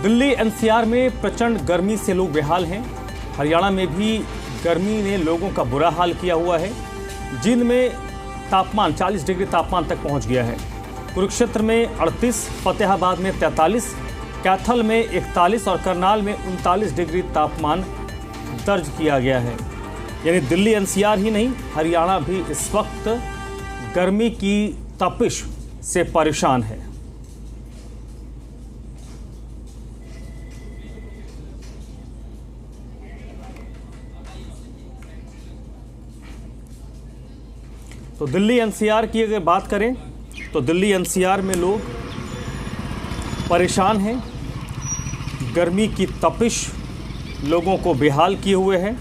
Delhi NCR में प्रचंड गर्मी से लोग बेहाल हैं। हरियाणा में भी गर्मी ने लोगों का बुरा हाल किया हुआ है। जींद में तापमान 40 डिग्री तापमान तक पहुंच गया है। कुरुक्षेत्र में 38, फतेहाबाद में 43, कैथल में 41 और करनाल में 39 डिग्री तापमान दर्ज किया गया है। यानी दिल्ली एनसीआर ही नहीं, हरियाणा भी इस वक्त गर्मी की तपिश से परेशान है। तो दिल्ली एनसीआर की अगर बात करें तो दिल्ली एनसीआर में लोग परेशान हैं। गर्मी की तपिश लोगों को बेहाल किए हुए है।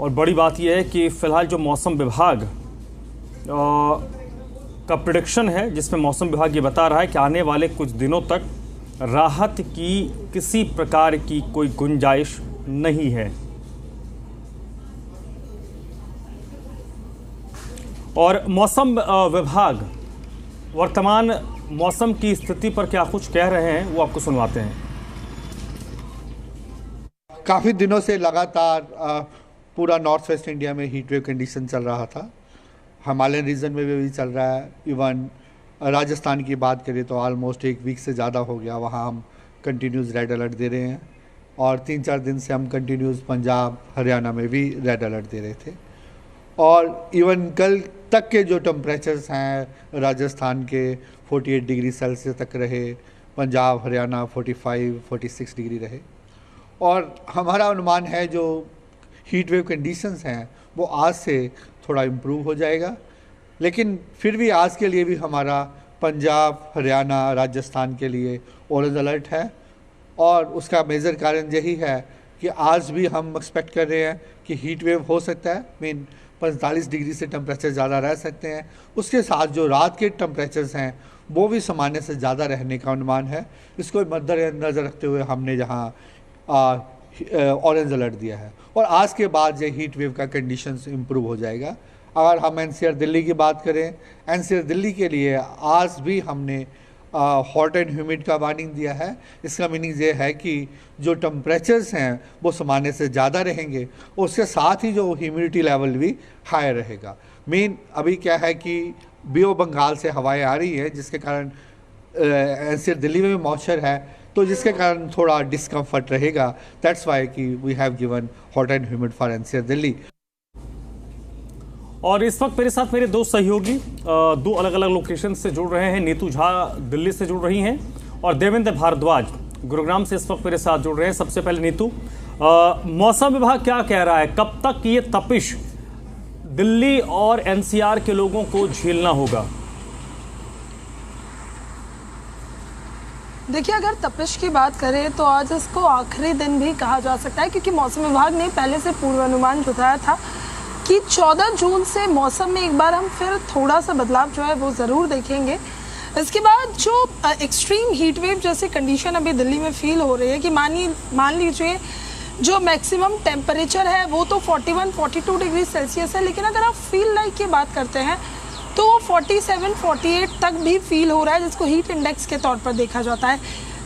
और बड़ी बात यह है कि फिलहाल जो मौसम विभाग का प्रेडिक्शन है, जिसमें मौसम विभाग ये बता रहा है कि आने वाले कुछ दिनों तक राहत की किसी प्रकार की कोई गुंजाइश नहीं है। और मौसम विभाग वर्तमान मौसम की स्थिति पर क्या कुछ कह रहे हैं वो आपको सुनवाते हैं। काफ़ी दिनों से लगातार पूरा नॉर्थ वेस्ट इंडिया में हीट वेव कंडीशन चल रहा था। हिमालयन रीजन में भी चल रहा है। इवन राजस्थान की बात करें तो ऑलमोस्ट एक वीक से ज़्यादा हो गया, वहाँ हम कंटिन्यूस रेड अलर्ट दे रहे हैं। और 3-4 दिन से हम कंटिन्यूस पंजाब हरियाणा में भी रेड अलर्ट दे रहे थे। और इवन कल तक के जो टेम्परेचर्स हैं राजस्थान के 48 डिग्री सेल्सियस तक रहे, पंजाब हरियाणा 45-46 डिग्री रहे। और हमारा अनुमान है जो हीट वेव कंडीशंस हैं वो आज से थोड़ा इम्प्रूव हो जाएगा। लेकिन फिर भी आज के लिए भी हमारा पंजाब हरियाणा राजस्थान के लिए ऑरेंज अलर्ट है। और उसका मेजर कारण यही है कि आज भी हम एक्सपेक्ट कर रहे हैं कि हीट वेव हो सकता है। 45 डिग्री से टेम्परेचर ज़्यादा रह सकते हैं। उसके साथ जो रात के टेम्परेचर्स हैं वो भी सामान्य से ज़्यादा रहने का अनुमान है। इसको मद्देनज़र रखते हुए हमने यहाँ ऑरेंज अलर्ट दिया है। और आज के बाद ये हीट वेव का कंडीशंस इम्प्रूव हो जाएगा। अगर हम एनसीआर दिल्ली की बात करें, एनसीआर दिल्ली के लिए आज भी हमने हॉट एंड ह्यूमिड का वार्निंग दिया है। इसका मीनिंग ये है कि जो टेम्परेचर्स हैं वो सामान्य से ज़्यादा रहेंगे, उसके साथ ही जो ह्यूमिडिटी लेवल भी हाई रहेगा। मेन अभी क्या है कि बे ऑफ बंगाल से हवाएं आ रही हैं, जिसके कारण एनसीआर दिल्ली में भी मॉइस्चर है, तो जिसके कारण थोड़ा डिस्कम्फर्ट रहेगा। दैट्स वाई कि we have given hot and humid for NCR Delhi. और इस वक्त मेरे साथ मेरे दो सहयोगी दो अलग अलग लोकेशन से जुड़ रहे हैं। नीतू झा दिल्ली से जुड़ रही हैं और देवेंद्र भारद्वाज गुरुग्राम से इस वक्त मेरे साथ जुड़ रहे हैं। सबसे पहले नीतू, मौसम विभाग क्या कह रहा है, कब तक ये तपिश दिल्ली और एनसीआर के लोगों को झेलना होगा? देखिए, अगर तपिश की बात करें तो आज इसको आखिरी दिन भी कहा जा सकता है, क्योंकि मौसम विभाग ने पहले से पूर्वानुमान जताया था कि 14 जून से मौसम में एक बार हम फिर थोड़ा सा बदलाव जो है वो ज़रूर देखेंगे। इसके बाद जो एक्सट्रीम हीट वेव जैसी कंडीशन अभी दिल्ली में फील हो रही है कि मान लीजिए जो मैक्सिमम टेम्परेचर है वो तो 41-42 डिग्री सेल्सियस है, लेकिन अगर आप फील लाइक की बात करते हैं तो वो 47-48 तक भी फील हो रहा है, जिसको हीट इंडेक्स के तौर पर देखा जाता है।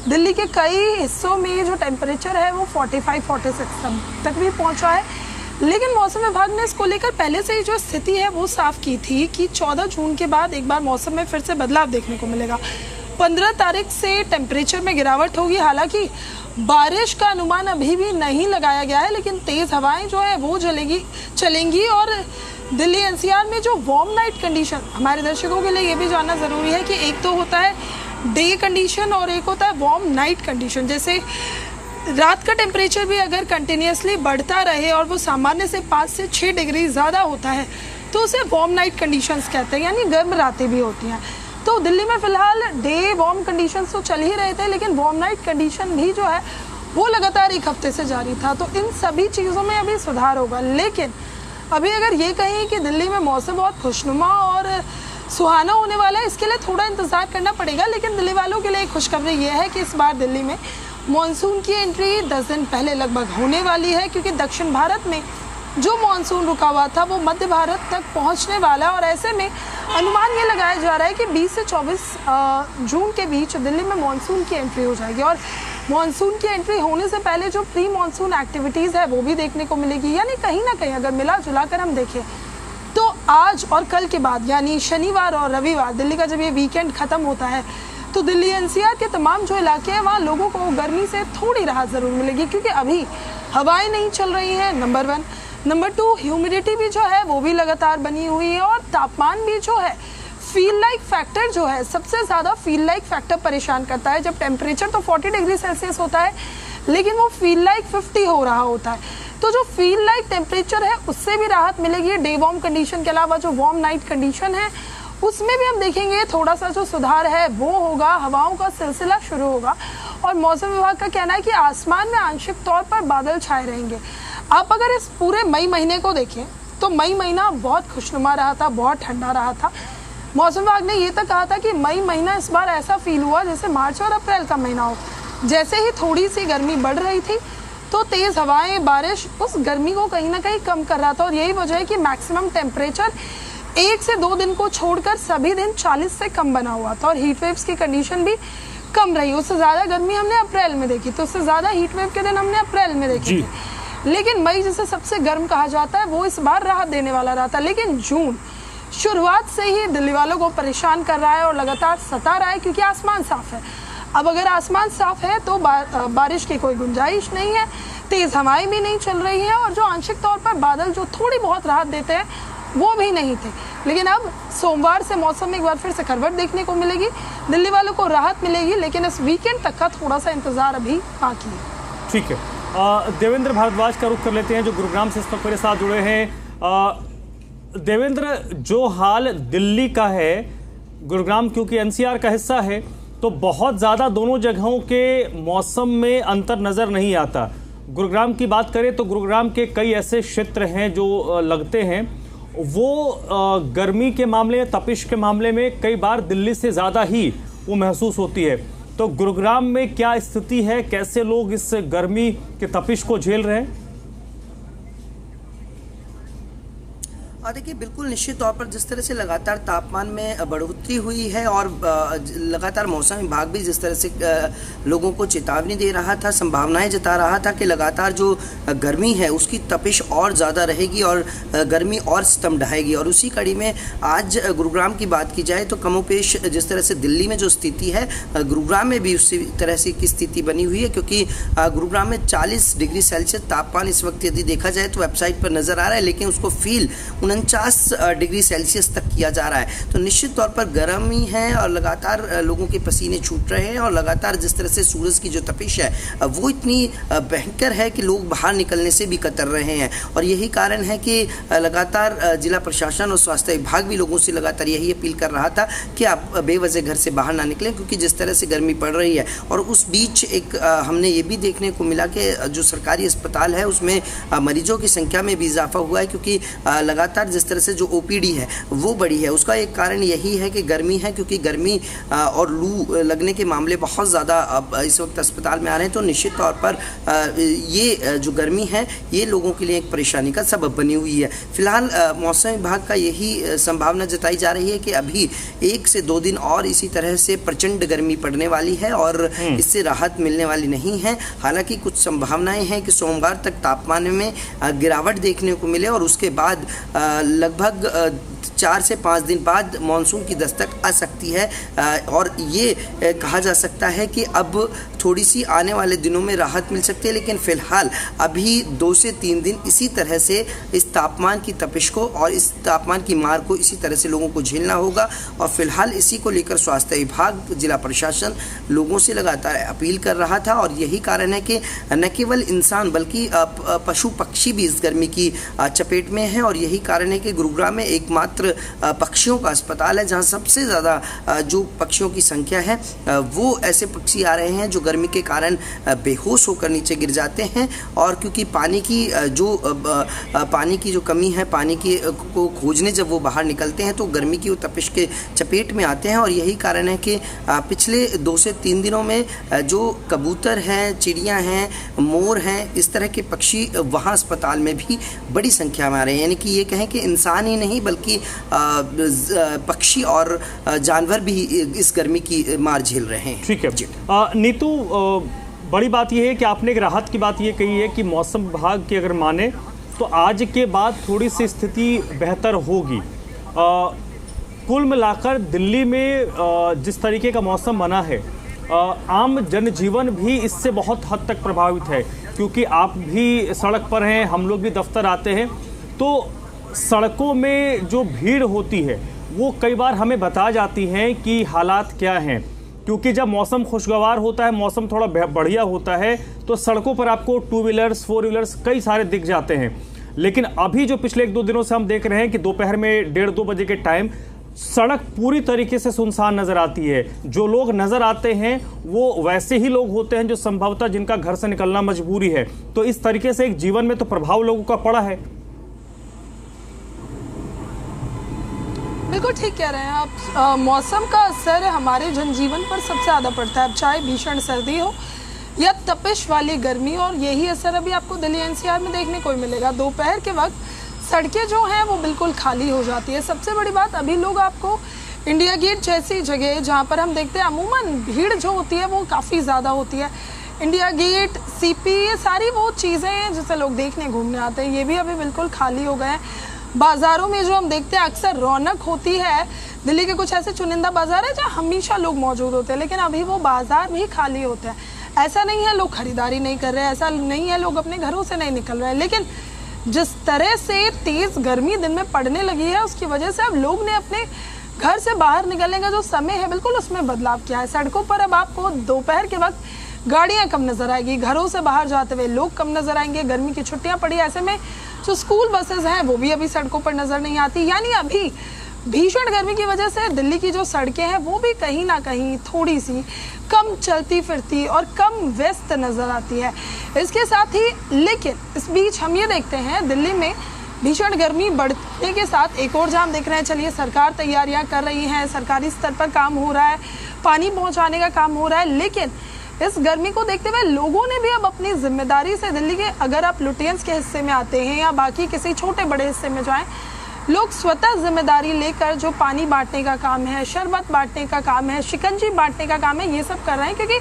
दिल्ली के कई हिस्सों में जो टेम्परेचर है वो 45-46 तक भी पहुंचा है। लेकिन मौसम विभाग ने इसको लेकर पहले से ही जो स्थिति है वो साफ की थी कि 14 जून के बाद एक बार मौसम में फिर से बदलाव देखने को मिलेगा। 15 तारीख से टेम्परेचर में गिरावट होगी। हालांकि बारिश का अनुमान अभी भी नहीं लगाया गया है, लेकिन तेज़ हवाएं जो है वो चलेंगी। और दिल्ली एनसीआर में जो वार्म नाइट कंडीशन, हमारे दर्शकों के लिए ये भी जानना ज़रूरी है कि एक तो होता है डे कंडीशन और एक होता है वार्म नाइट कंडीशन। जैसे रात का टेम्परेचर भी अगर कंटिन्यूसली बढ़ता रहे और वो सामान्य से 5 से 6 डिग्री ज़्यादा होता है तो उसे वार्म नाइट कंडीशंस कहते हैं, यानी गर्म रातें भी होती हैं। तो दिल्ली में फ़िलहाल डे वार्म कंडीशंस तो चल ही रहे थे, लेकिन वार्म नाइट कंडीशन भी जो है वो लगातार एक हफ्ते से जारी था। तो इन सभी चीज़ों में अभी सुधार होगा। लेकिन अभी अगर ये कहें कि दिल्ली में मौसम बहुत खुशनुमा और सुहाना होने वाला है, इसके लिए थोड़ा इंतज़ार करना पड़ेगा। लेकिन दिल्ली वालों के लिए खुशखबरी ये है कि इस बार दिल्ली में मॉनसून की एंट्री 10 दिन पहले लगभग होने वाली है, क्योंकि दक्षिण भारत में जो मानसून रुका हुआ था वो मध्य भारत तक पहुंचने वाला है और ऐसे में अनुमान ये लगाया जा रहा है कि 20 से 24 जून के बीच दिल्ली में मानसून की एंट्री हो जाएगी और मानसून की एंट्री होने से पहले जो प्री मानसून एक्टिविटीज़ है वो भी देखने को मिलेगी। यानी कहीं ना कहीं अगर मिला जुला कर हम देखें तो आज और कल के बाद यानी शनिवार और रविवार दिल्ली का जब ये वीकेंड ख़त्म होता है तो दिल्ली एनसीआर के तमाम जो इलाके हैं वहाँ लोगों को गर्मी से थोड़ी राहत ज़रूर मिलेगी क्योंकि अभी हवाएं नहीं चल रही हैं, नंबर 1। नंबर 2, ह्यूमिडिटी भी जो है वो भी लगातार बनी हुई है और तापमान भी जो है फील लाइक फैक्टर जो है सबसे ज़्यादा फील लाइक फैक्टर परेशान करता है। जब टेम्परेचर तो 40 डिग्री सेल्सियस होता है लेकिन वो फील लाइक 50 हो रहा होता है, तो जो फील लाइक टेम्परेचर है उससे भी राहत मिलेगी। डे वार्म कंडीशन के अलावा जो वार्म नाइट कंडीशन है उसमें भी हम देखेंगे थोड़ा सा जो सुधार है वो होगा, हवाओं का सिलसिला शुरू होगा और मौसम विभाग का कहना है कि आसमान में आंशिक तौर पर बादल छाए रहेंगे। आप अगर इस पूरे मई महीने को देखें तो मई महीना बहुत खुशनुमा रहा था, बहुत ठंडा रहा था। मौसम विभाग ने ये तक कहा था कि मई महीना इस बार ऐसा फील हुआ जैसे मार्च और अप्रैल का महीना हो। जैसे ही थोड़ी सी गर्मी बढ़ रही थी तो तेज़ हवाएं, बारिश उस गर्मी को कहीं ना कहीं कम कर रहा था और यही वजह है कि मैक्सिमम टेम्परेचर 1 से 2 दिन को छोड़कर सभी दिन 40 से कम बना हुआ था और हीट वेव्स की कंडीशन भी कम रही। उससे ज़्यादा गर्मी हमने अप्रैल में देखी, तो उससे ज़्यादा हीट वेव के दिन हमने अप्रैल में देखे थे। लेकिन मई जिसे सबसे गर्म कहा जाता है वो इस बार राहत देने वाला रहा था। लेकिन जून शुरुआत से ही दिल्ली वालों को परेशान कर रहा है और लगातार सता रहा है क्योंकि आसमान साफ है। अब अगर आसमान साफ है तो बारिश की कोई गुंजाइश नहीं है, तेज़ हवाएं भी नहीं चल रही हैं और जो आंशिक तौर पर बादल जो थोड़ी बहुत राहत देते हैं वो भी नहीं थे। लेकिन अब सोमवार से मौसम में एक बार फिर से करवट देखने को मिलेगी, दिल्ली वालों को राहत मिलेगी, लेकिन इस वीकेंड तक का थोड़ा सा इंतजार अभी बाकी है। ठीक है, देवेंद्र भारद्वाज का रुख कर लेते हैं जो गुरुग्राम से इस वक्त मेरे साथ जुड़े हैं। देवेंद्र, जो हाल दिल्ली का है, गुरुग्राम क्योंकि एनसीआर का हिस्सा है तो बहुत ज़्यादा दोनों जगहों के मौसम में अंतर नज़र नहीं आता। गुरुग्राम की बात करें तो गुरुग्राम के कई ऐसे क्षेत्र हैं जो लगते हैं वो गर्मी के मामले में, तपिश के मामले में कई बार दिल्ली से ज़्यादा ही वो महसूस होती है। तो गुरुग्राम में क्या स्थिति है, कैसे लोग इस गर्मी के तपिश को झेल रहे हैं? देखिए, बिल्कुल निश्चित तौर पर जिस तरह से लगातार तापमान में बढ़ोतरी हुई है और लगातार मौसम विभाग भी जिस तरह से लोगों को चेतावनी दे रहा था, संभावनाएं जता रहा था कि लगातार जो गर्मी है उसकी तपिश और ज़्यादा रहेगी और गर्मी और सितम ढाएगी। और उसी कड़ी में आज गुरुग्राम की बात की जाए तो कमोपेश जिस तरह से दिल्ली में जो स्थिति है, गुरुग्राम में भी उसी तरह से की स्थिति बनी हुई है क्योंकि गुरुग्राम में 40 डिग्री सेल्सियस तापमान इस वक्त यदि देखा जाए तो वेबसाइट पर नज़र आ रहा है, लेकिन उसको फील 49 डिग्री सेल्सियस तक किया जा रहा है। तो निश्चित तौर पर गर्मी है और लगातार लोगों के पसीने छूट रहे हैं और लगातार जिस तरह से सूरज की जो तपिश है वो इतनी भयंकर है कि लोग बाहर निकलने से भी कतर रहे हैं। और यही कारण है कि लगातार जिला प्रशासन और स्वास्थ्य विभाग भी लोगों से लगातार यही अपील कर रहा था कि आप बेवजह घर से बाहर ना निकलें क्योंकि जिस तरह से गर्मी पड़ रही है। और उस बीच एक हमने ये भी देखने को मिला कि जो सरकारी अस्पताल है उसमें मरीजों की संख्या में भी इजाफा हुआ है क्योंकि लगातार जिस तरह से जो ओपीडी है वो बढ़ी है। उसका एक कारण यही है कि गर्मी है, क्योंकि गर्मी और लू लगने के मामले बहुत ज़्यादा इस वक्त अस्पताल में आ रहे हैं। तो निश्चित तौर पर ये जो गर्मी है ये लोगों के लिए एक परेशानी का सबब बनी हुई है। फिलहाल मौसम विभाग का यही संभावना जताई जा रही है कि अभी 1 से 2 दिन और इसी तरह से प्रचंड गर्मी पड़ने वाली है और इससे राहत मिलने वाली नहीं है। हालांकि कुछ संभावनाएं हैं कि सोमवार तक तापमान में गिरावट देखने को मिले और उसके बाद लगभग 4 से 5 दिन बाद मानसून की दस्तक आ सकती है। और ये कहा जा सकता है कि अब थोड़ी सी आने वाले दिनों में राहत मिल सकती है, लेकिन फ़िलहाल अभी 2 से 3 दिन इसी तरह से इस तापमान की तपिश को और इस तापमान की मार को इसी तरह से लोगों को झेलना होगा। और फिलहाल इसी को लेकर स्वास्थ्य विभाग, जिला प्रशासन लोगों से लगातार अपील कर रहा था। और यही कारण है कि न केवल इंसान बल्कि पशु पक्षी भी इस गर्मी की चपेट में है। और यही कारण है कि गुरुग्राम में एकमात्र पक्षियों का अस्पताल है जहां सबसे ज़्यादा जो पक्षियों की संख्या है वो ऐसे पक्षी आ रहे हैं जो गर्मी के कारण बेहोश होकर नीचे गिर जाते हैं। और क्योंकि पानी की जो कमी है, पानी की को खोजने जब वो बाहर निकलते हैं तो गर्मी की वो तपिश के चपेट में आते हैं। और यही कारण है कि पिछले 2 से 3 दिनों में जो कबूतर हैं, चिड़ियाँ हैं, मोर हैं, इस तरह के पक्षी वहाँ अस्पताल में भी बड़ी संख्या में आ रहे हैं। यानी कि ये कहें कि इंसान ही नहीं बल्कि पक्षी और जानवर भी इस गर्मी की मार झेल रहे हैं। ठीक है नीतू, बड़ी बात यह है कि आपने एक राहत की बात ये कही है कि मौसम विभाग की अगर माने तो आज के बाद थोड़ी सी स्थिति बेहतर होगी। कुल मिलाकर दिल्ली में जिस तरीके का मौसम बना है, आम जनजीवन भी इससे बहुत हद तक प्रभावित है, क्योंकि आप भी सड़क पर हैं, हम लोग भी दफ्तर आते हैं, तो सड़कों में जो भीड़ होती है वो कई बार हमें बता जाती हैं कि हालात क्या हैं। क्योंकि जब मौसम खुशगवार होता है, मौसम थोड़ा बढ़िया होता है, तो सड़कों पर आपको 2 व्हीलर्स 4 व्हीलर्स कई सारे दिख जाते हैं। लेकिन अभी जो पिछले 1-2 दिनों से हम देख रहे हैं कि दोपहर में 1:30-2 बजे के टाइम सड़क पूरी तरीके से सुनसान नजर आती है। जो लोग नजर आते हैं वो वैसे ही लोग होते हैं जो संभवतः जिनका घर से निकलना मजबूरी है। तो इस तरीके से एक जीवन में तो प्रभाव लोगों का पड़ा है। बिल्कुल ठीक कह रहे हैं आप। मौसम का असर हमारे जनजीवन पर सबसे ज़्यादा पड़ता है, अब चाहे भीषण सर्दी हो या तपिश वाली गर्मी। और यही असर अभी आपको दिल्ली एनसीआर में देखने को मिलेगा। दोपहर के वक्त सड़कें जो हैं वो बिल्कुल खाली हो जाती है। सबसे बड़ी बात, अभी लोग आपको इंडिया गेट जैसी जगह जहाँ पर हम देखते हैं अमूमन भीड़ जो होती है वो काफ़ी ज़्यादा होती है, इंडिया गेट, सीपी, ये सारी वो चीज़ें हैं जिसे लोग देखने घूमने आते हैं, ये भी अभी बिल्कुल खाली हो गए हैं। बाज़ारों में जो हम देखते हैं अक्सर रौनक होती है, दिल्ली के कुछ ऐसे चुनिंदा बाज़ार है जहाँ हमेशा लोग मौजूद होते हैं, लेकिन अभी वो बाज़ार भी खाली होते हैं। ऐसा नहीं है लोग खरीदारी नहीं कर रहे हैं, ऐसा नहीं है लोग अपने घरों से नहीं निकल रहे हैं, लेकिन जिस तरह से तेज़ गर्मी दिन में पड़ने लगी है उसकी वजह से अब लोग ने अपने घर से बाहर निकलने का जो समय है बिल्कुल उसमें बदलाव किया है। सड़कों पर अब आपको दोपहर के वक्त गाड़ियाँ कम नज़र आएगी, घरों से बाहर जाते हुए लोग कम नज़र आएंगे। गर्मी की छुट्टियाँ पड़ी, ऐसे में जो स्कूल बसेज हैं वो भी अभी सड़कों पर नज़र नहीं आती। यानी अभी भीषण गर्मी की वजह से दिल्ली की जो सड़कें हैं वो भी कहीं ना कहीं थोड़ी सी कम चलती फिरती और कम व्यस्त नज़र आती है। इसके साथ ही लेकिन इस बीच हम ये देखते हैं दिल्ली में भीषण गर्मी बढ़ने के साथ एक और जहाँ देख रहे हैं, चलिए सरकार तैयारियां कर रही है, सरकारी स्तर पर काम हो रहा है, पानी पहुँचाने का काम हो रहा है, लेकिन इस गर्मी को देखते हुए लोगों ने भी अब अपनी जिम्मेदारी से दिल्ली के, अगर आप लुटियंस के हिस्से में आते हैं या बाकी किसी छोटे बड़े हिस्से में जाएं, लोग स्वतः जिम्मेदारी लेकर जो पानी बांटने का काम है, शरबत बांटने का काम है, शिकंजी बांटने का काम है, ये सब कर रहे हैं। क्योंकि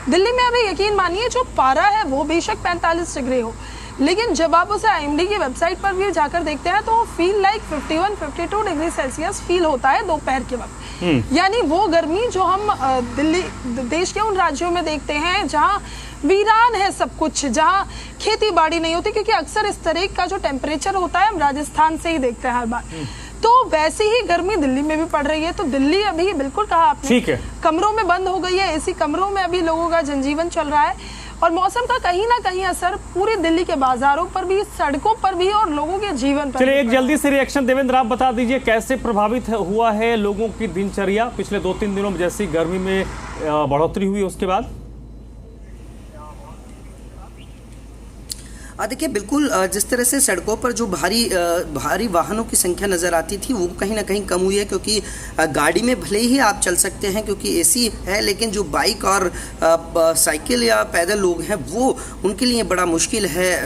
दिल्ली में अभी यकीन मानिए जो पारा है वो बेशक 45 डिग्री हो, लेकिन जब आप उसे IMD की वेबसाइट पर भी जाकर देखते हैं तो feel like 51-52 degree Celsius feel होता है दोपहर के वक्त। यानी वो गर्मी जो हम दिल्ली देश के उन राज्यों में देखते हैं जहाँ वीरान है सब कुछ, जहाँ खेती बाड़ी नहीं होती, क्योंकि अक्सर इस तरह का जो टेम्परेचर होता है हम राजस्थान से ही देखते हैं हर बार, तो वैसी ही गर्मी दिल्ली में भी पड़ रही है। तो दिल्ली अभी बिल्कुल कहा आपने, ठीक है, कमरों में बंद हो गई है, ऐसी कमरों में अभी लोगों का जनजीवन चल रहा है और मौसम का कहीं ना कहीं असर पूरी दिल्ली के बाजारों पर भी, सड़कों पर भी और लोगों के जीवन पर। चलिए एक जल्दी से रिएक्शन देवेंद्र आप बता दीजिए कैसे प्रभावित हुआ है लोगों की दिनचर्या पिछले 2-3 दिनों में, जैसी गर्मी में बढ़ोतरी हुई उसके बाद। देखिए बिल्कुल जिस तरह से सड़कों पर जो भारी वाहनों की संख्या नज़र आती थी वो कहीं ना कहीं कम हुई है, क्योंकि गाड़ी में भले ही आप चल सकते हैं क्योंकि AC है, लेकिन जो बाइक और साइकिल या पैदल लोग हैं वो उनके लिए बड़ा मुश्किल है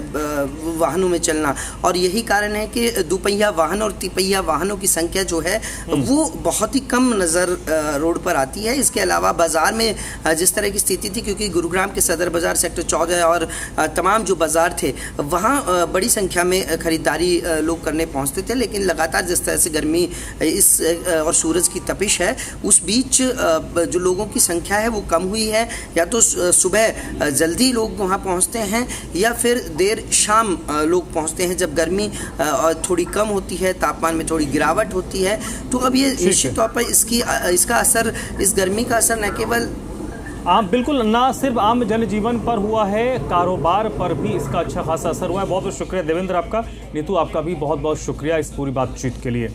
वाहनों में चलना। और यही कारण है कि दुपहिया वाहन और तिपहिया वाहनों की संख्या जो है वो बहुत ही कम नज़र रोड पर आती है। इसके अलावा बाज़ार में जिस तरह की स्थिति थी, क्योंकि गुरुग्राम के सदर बाज़ार सेक्टर 14 और तमाम जो बाज़ार थे वहाँ बड़ी संख्या में खरीदारी लोग करने पहुँचते थे, लेकिन लगातार जिस तरह से गर्मी और सूरज की तपिश है उस बीच जो लोगों की संख्या है वो कम हुई है। या तो सुबह जल्दी लोग वहाँ पहुँचते हैं या फिर देर शाम लोग पहुँचते हैं जब गर्मी थोड़ी कम होती है, तापमान में थोड़ी गिरावट होती है। तो अब ये निश्चित तौर पर इसका असर, इस गर्मी का असर न केवल बिल्कुल ना सिर्फ आम जनजीवन पर हुआ है, कारोबार पर भी इसका अच्छा खासा असर हुआ है। बहुत बहुत शुक्रिया देवेंद्र आपका। नीतू आपका भी बहुत बहुत शुक्रिया इस पूरी बातचीत के लिए।